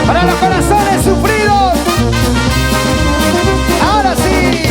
Para los corazones sufridos, ahora sí.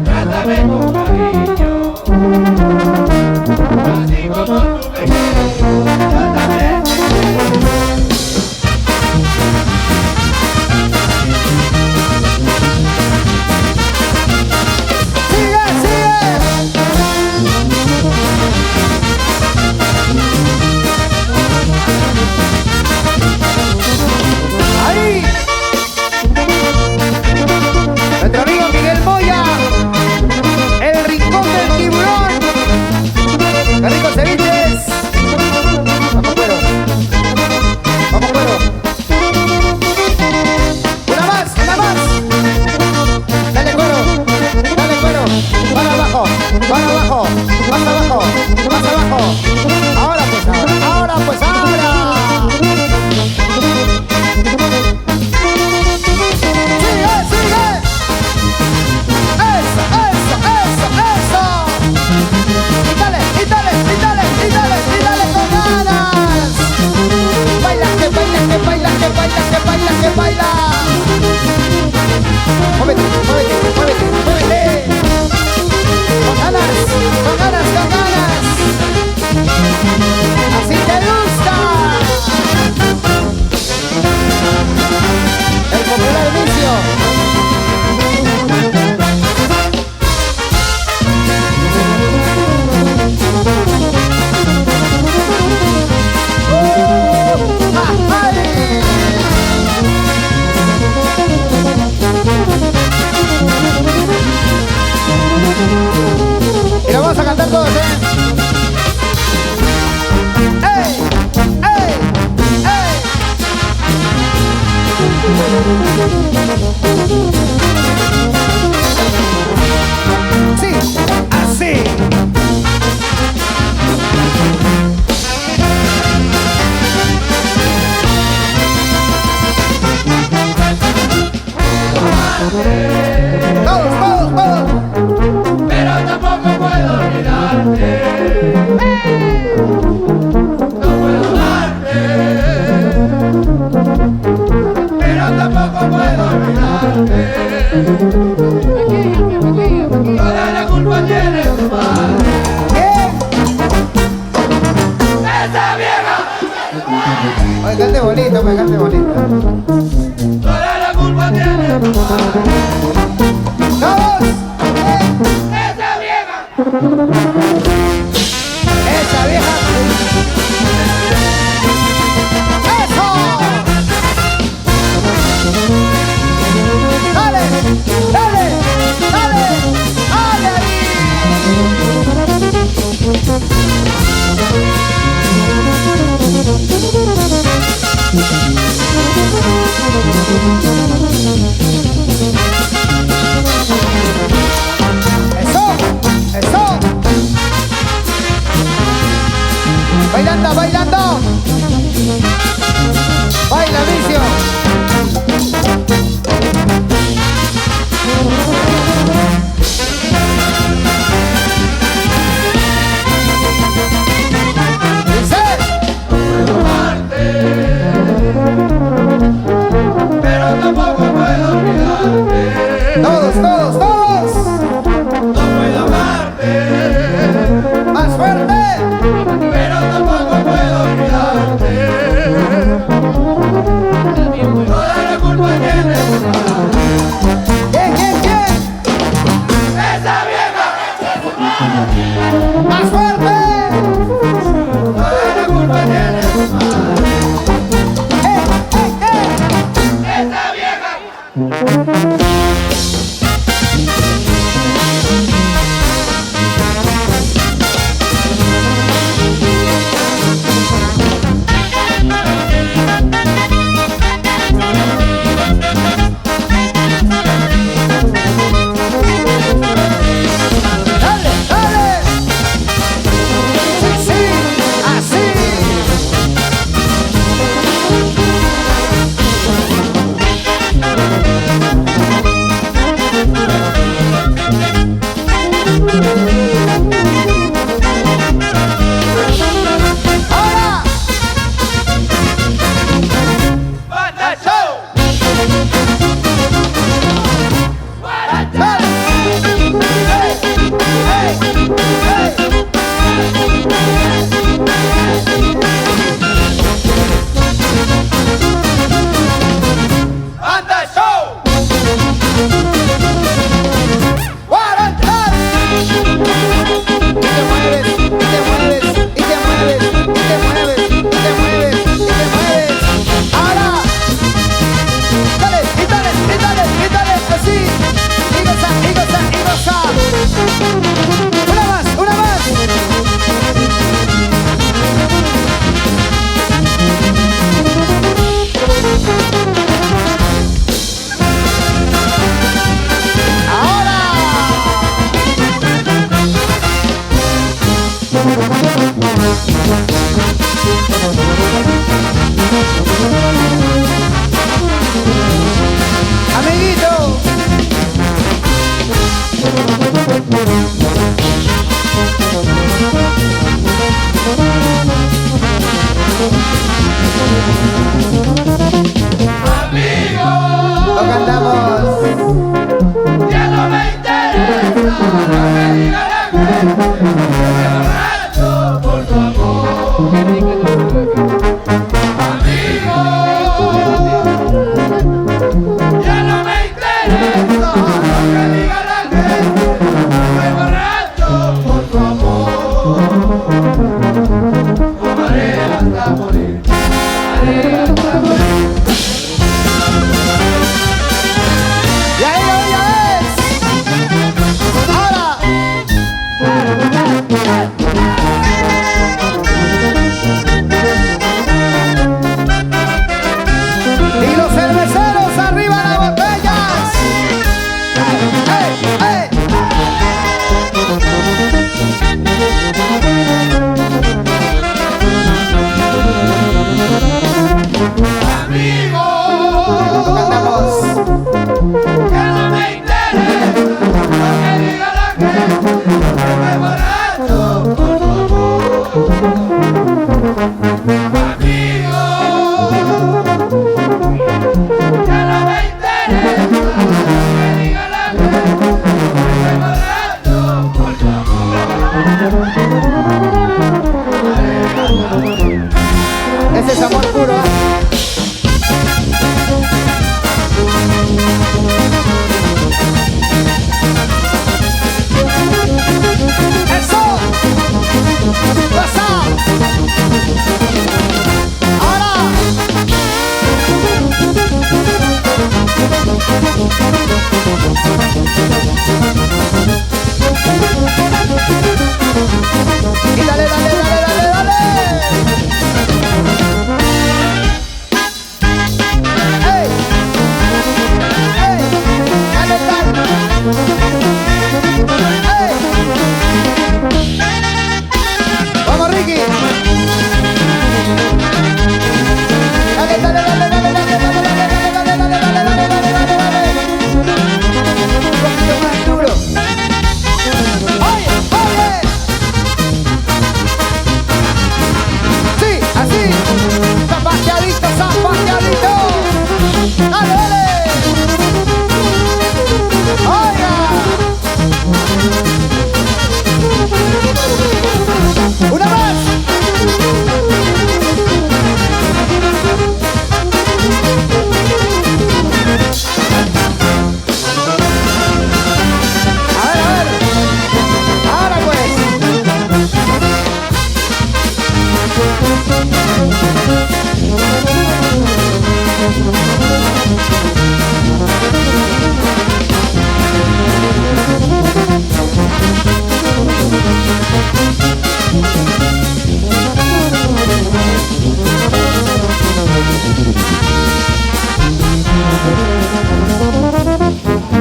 Trátame con cariño, así como tú me quieres, yo también te ¡Sigue, sigue! ¡Ahí! Nuestro amigo Miguel Moya, el rincón del tiburón. ¡Qué ricos ceviches! Vamos, cuero. Vamos, cuero. Una más, una más. Dale, cuero. Dale, cuero. Para abajo, para abajo, más abajo, más abajo. Ahora pues ahora, ahora pues ahora. ¡Sigue, sigue! ¡Eso, eso, eso, eso! ¡Y dale, y dale, y dale, y dale, y dale con ganas! ¡Baila, que baila, que baila, que baila, que baila, que baila! ¡Muévete, muévete, muévete, muévete! ¡Con ganas, con ganas, con ganas! ¡Así te gusta! El popular inicio. Y lo vamos a cantar todos, ¿eh? ¡Ey! ¡Ey! ¡Ey! Sí, así. Todos, todos, todos. pero tampoco puedo olvidarte. No puedo darte, pero tampoco puedo olvidarte. Toda la culpa tiene tu madre. ¿Qué? ¡Esa vieja! Oye, cante bonito, me cante bonito. Toda la culpa tiene tu madre. ¡Todos! ¡Esa vieja! ¡Esa vieja! ¡Eso! ¡Dale! ¡Dale! ¡Dale! ¡Dale ahí! ¡Eso! ¡Eso! ¡Bailando, bailando! ¡Baila, vicio! ¡Dice! Pero tampoco puedo olvidarte. ¡Todos, todos, todos! No puedo amarte, ¡Más fuerte! pero tampoco puedo olvidarte.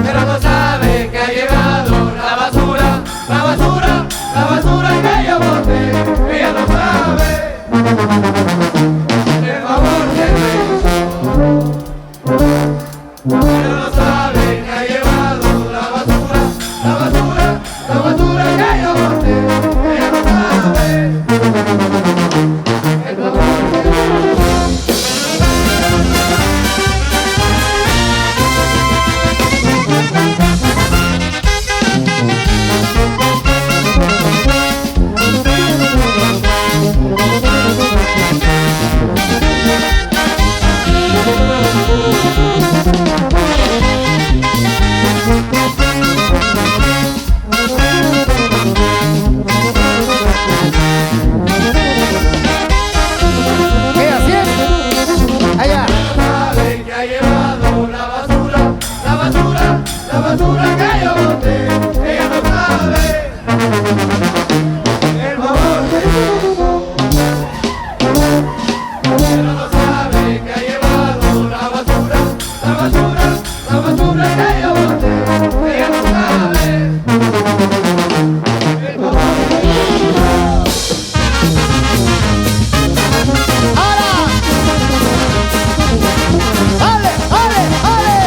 Pero no sabe que ha llegado la basura, la basura, la basura que yo boté. Ella no sabe el favor que me hizo. Pero no sabe que ha llevado la basura, la basura, la basura que yo boté. Ella no sabe el favor que me hizo. ¿Qué haciendo? Allá. Sabe que ha llevado la basura, la basura, la basura que yo boté. Ella no sabe el favor que me hizo. Pero no sabe que ha llevado la basura, la basura, la basura que yo boté. Ella no sabe el favor que me hizo. ¡Ahora! ¡Ale, ale, ale!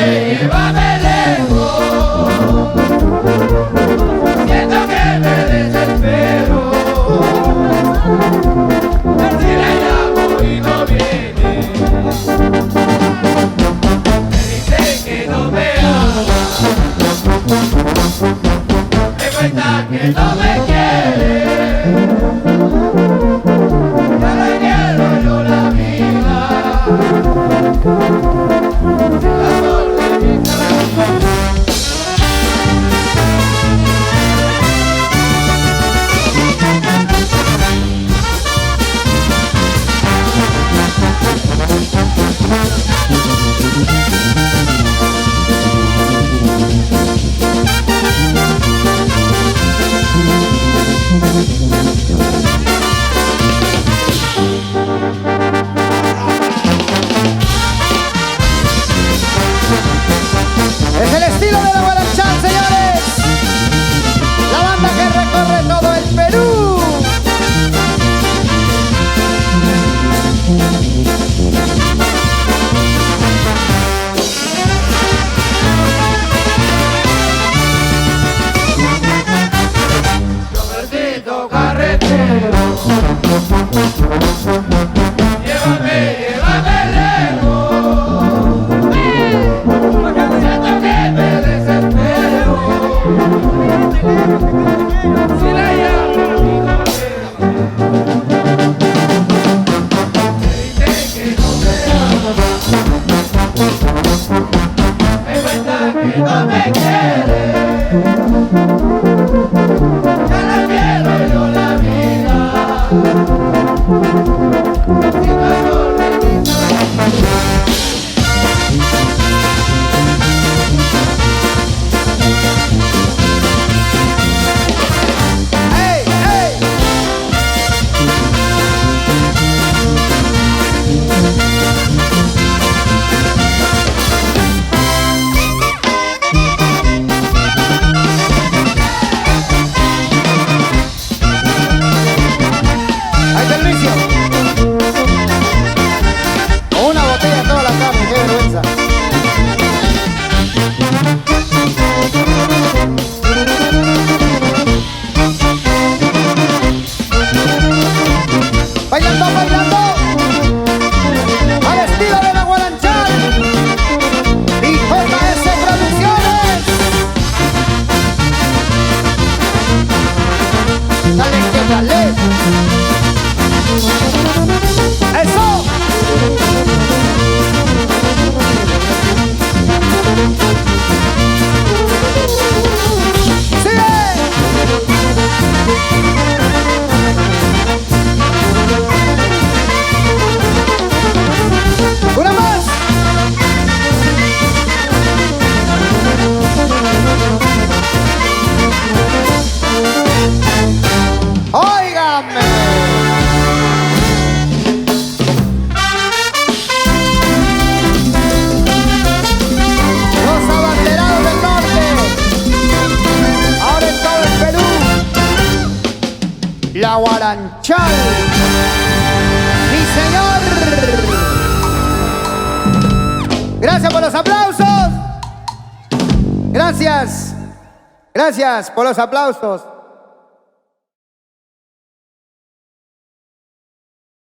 Llévame lejos, siento que me desespero. Si la llamo y no viene, me dice que no me ama, me cuenta que no me quiere. Ya le quiero yo la vida. Es el estilo de la Guarachán, señores. La banda que recorre todo el Perú. Robertito Carretero, llévame, llévame lejos. Siento que me desespero. Si la llamo y no viene, me dice que no me ama, me cuenta que no me quiere. Ya la quiero yo la vida. Sin dolor de vida. ¡Ey, ey! Ahí está el vicio. Con una botella en toda la carne, qué vergüenza. Bailando, bailando, al estilo de la Guaranchal y JS Producciones. Dale, que dale. ¡Eso! ¡Sigue! ¡Una más! ¡Óigame! Los abanderados del norte, ahora en todo el Perú, la Guaranchal, mi señor. Gracias por los aplausos. Gracias por los aplausos.